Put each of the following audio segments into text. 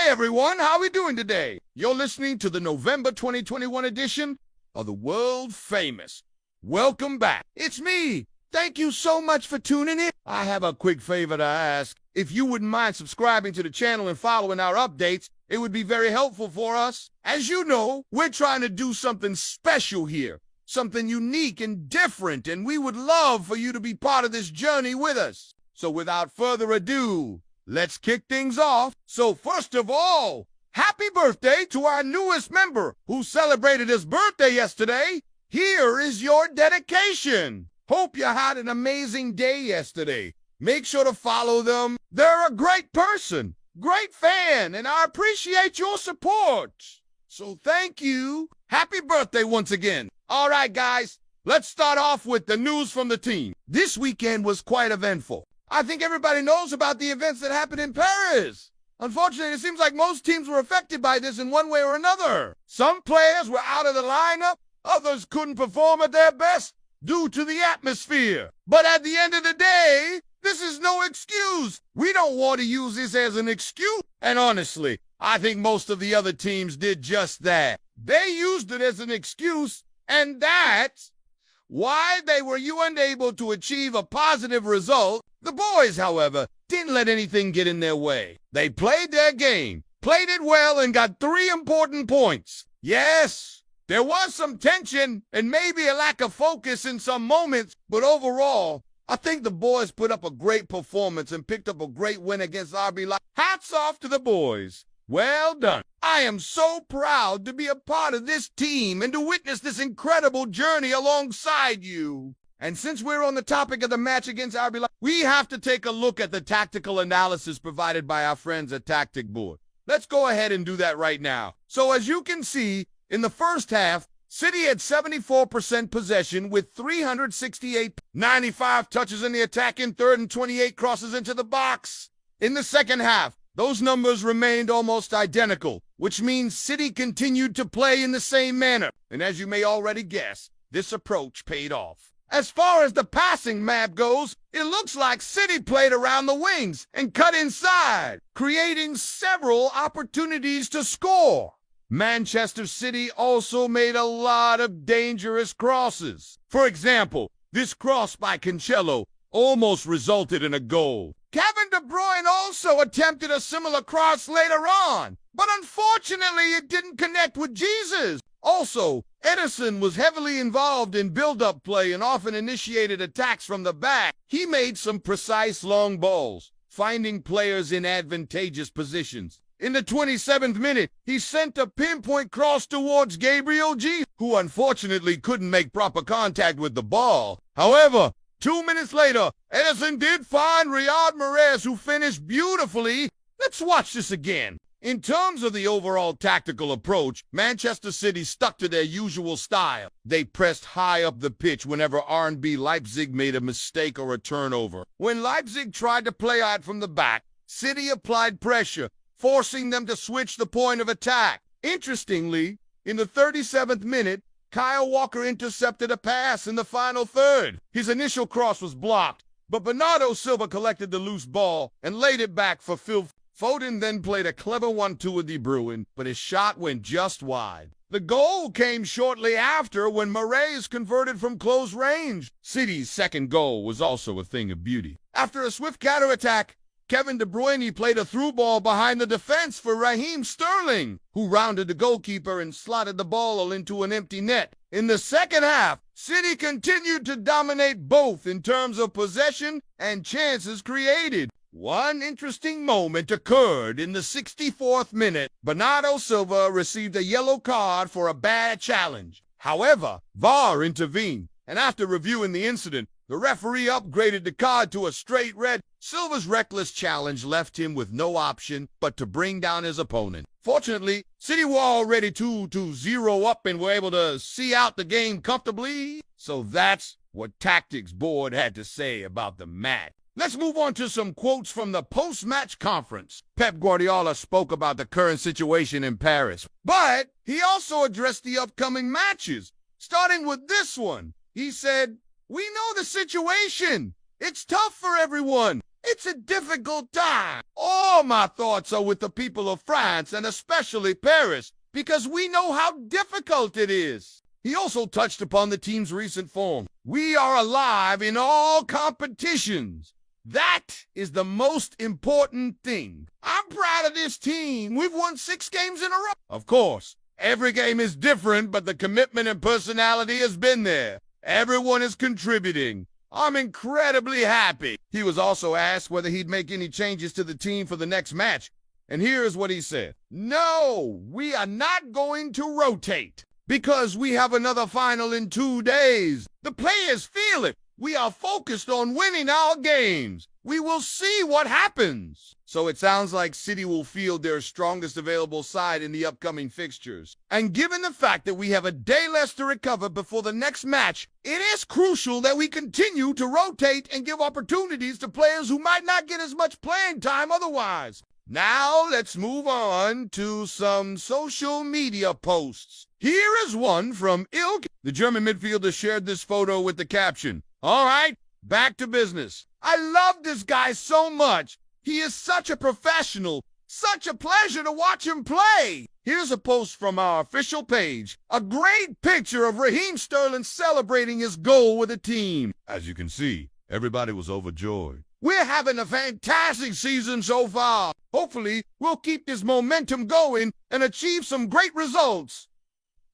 Hi, everyone. How are we doing today? You're listening to the November 2021 edition of the world famous Welcome Back. It's me. Thank you so much for tuning in. I have a quick favor to ask. If you wouldn't mind subscribing to the channel and following our updates, it would be very helpful for us. As you know, we're trying to do something special here, something unique and different, and we would love for you to be part of this journey with us. So without further ado, let's kick things off. So first of all, happy birthday to our newest member who celebrated his birthday yesterday. Here is your dedication. Hope you had an amazing day yesterday. Make sure to follow them. They're a great person, great fan, and I appreciate your support. So thank you. Happy birthday once again. All right, guys, let's start off with the news from the team. This weekend was quite eventful. I think everybody knows about the events that happened in Paris. Unfortunately, it seems like most teams were affected by this in one way or another. Some players were out of the lineup. Others couldn't perform at their best due to the atmosphere. But at the end of the day, this is no excuse. We don't want to use this as an excuse. And honestly, I think most of the other teams did just that. They used it as an excuse, and that's why they were unable to achieve a positive result. The boys, however, didn't let anything get in their way. They played their game, played it well, and got 3 important points. Yes, there was some tension and maybe a lack of focus in some moments, but overall, I think the boys put up a great performance and picked up a great win against RB Leipzig. Hats off to the boys. Well done. I am so proud to be a part of this team and to witness this incredible journey alongside you. And since we're on the topic of the match against RB Leipzig, we have to take a look at the tactical analysis provided by our friends at Tactic Board. Let's go ahead and do that right now. So as you can see, in the first half, City had 74% possession with 368, 95 touches in the attacking third and 28 crosses into the box. In the second half, those numbers remained almost identical, which means City continued to play in the same manner. And as you may already guess, this approach paid off. As far as the passing map goes, it looks like City played around the wings and cut inside, creating several opportunities to score. Manchester City also made a lot of dangerous crosses. For example, this cross by Cancelo almost resulted in a goal. Kevin De Bruyne also attempted a similar cross later on, but unfortunately it didn't connect with Jesus. Also, Ederson was heavily involved in build-up play and often initiated attacks from the back. He made some precise long balls, finding players in advantageous positions. In the 27th minute, he sent a pinpoint cross towards Gabriel Jesus, who unfortunately couldn't make proper contact with the ball. However, 2 minutes later, Ederson did find Riyad Mahrez, who finished beautifully. Let's watch this again. In terms of the overall tactical approach, Manchester City stuck to their usual style. They pressed high up the pitch whenever RB Leipzig made a mistake or a turnover. When Leipzig tried to play out from the back, City applied pressure, forcing them to switch the point of attack. Interestingly, in the 37th minute, Kyle Walker intercepted a pass in the final third. His initial cross was blocked, but Bernardo Silva collected the loose ball and laid it back for Phil Foden. Then played a clever 1-2 with De Bruyne, but his shot went just wide. The goal came shortly after when Mahrez converted from close range. City's second goal was also a thing of beauty. After a swift counterattack, Kevin De Bruyne played a through ball behind the defense for Raheem Sterling, who rounded the goalkeeper and slotted the ball into an empty net. In the second half, City continued to dominate both in terms of possession and chances created. One interesting moment occurred in the 64th minute. Bernardo Silva received a yellow card for a bad challenge. However, VAR intervened, and after reviewing the incident, the referee upgraded the card to a straight red. Silva's reckless challenge left him with no option but to bring down his opponent. Fortunately, City were already 2-0 up and were able to see out the game comfortably. So that's what Tactics Board had to say about the match. Let's move on to some quotes from the post-match conference. Pep Guardiola spoke about the current situation in Paris, but he also addressed the upcoming matches, starting with this one. He said, "We know the situation. It's tough for everyone. It's a difficult time. All my thoughts are with the people of France and especially Paris because we know how difficult it is. He also touched upon the team's recent form. We are alive in all competitions. That is the most important thing. I'm proud of this team. We've won 6 games in a row. Of course, every game is different, but the commitment and personality has been there. Everyone is contributing. I'm incredibly happy. He was also asked whether he'd make any changes to the team for the next match. And here's what he said. No, we are not going to rotate because we have another final in 2 days. The players feel it. We are focused on winning our games. We will see what happens. So it sounds like City will field their strongest available side in the upcoming fixtures. And given the fact that we have a day less to recover before the next match, it is crucial that we continue to rotate and give opportunities to players who might not get as much playing time otherwise. Now let's move on to some social media posts. Here is one from Ilk. The German midfielder shared this photo with the caption, "All right, back to business. I love this guy so much. He is such a professional. Such a pleasure to watch him play." Here's a post from our official page. A great picture of Raheem Sterling celebrating his goal with the team. As you can see, everybody was overjoyed. We're having a fantastic season so far. Hopefully, we'll keep this momentum going and achieve some great results.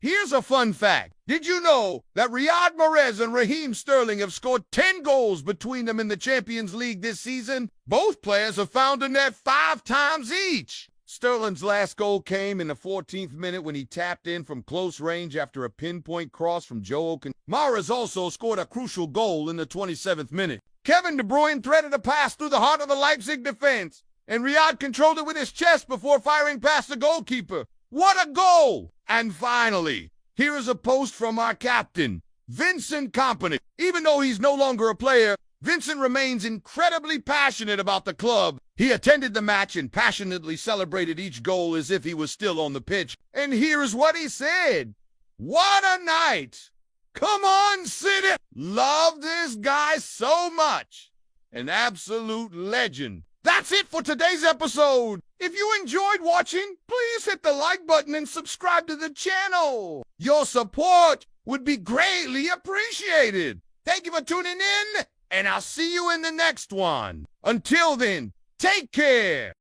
Here's a fun fact. Did you know that Riyad Mahrez and Raheem Sterling have scored 10 goals between them in the Champions League this season? Both players have found a net 5 times each. Sterling's last goal came in the 14th minute when he tapped in from close range after a pinpoint cross from Joe Oken. Mahrez also scored a crucial goal in the 27th minute. Kevin De Bruyne threaded a pass through the heart of the Leipzig defense, and Riyad controlled it with his chest before firing past the goalkeeper. What a goal! And finally, here is a post from our captain, Vincent Kompany. Even though he's no longer a player, Vincent remains incredibly passionate about the club. He attended the match and passionately celebrated each goal as if he was still on the pitch. And here's what he said. What a night! Come on, City! Love this guy so much. An absolute legend. That's it for today's episode. If you enjoyed watching, please hit the like button and subscribe to the channel. Your support would be greatly appreciated. Thank you for tuning in, and I'll see you in the next one. Until then, take care.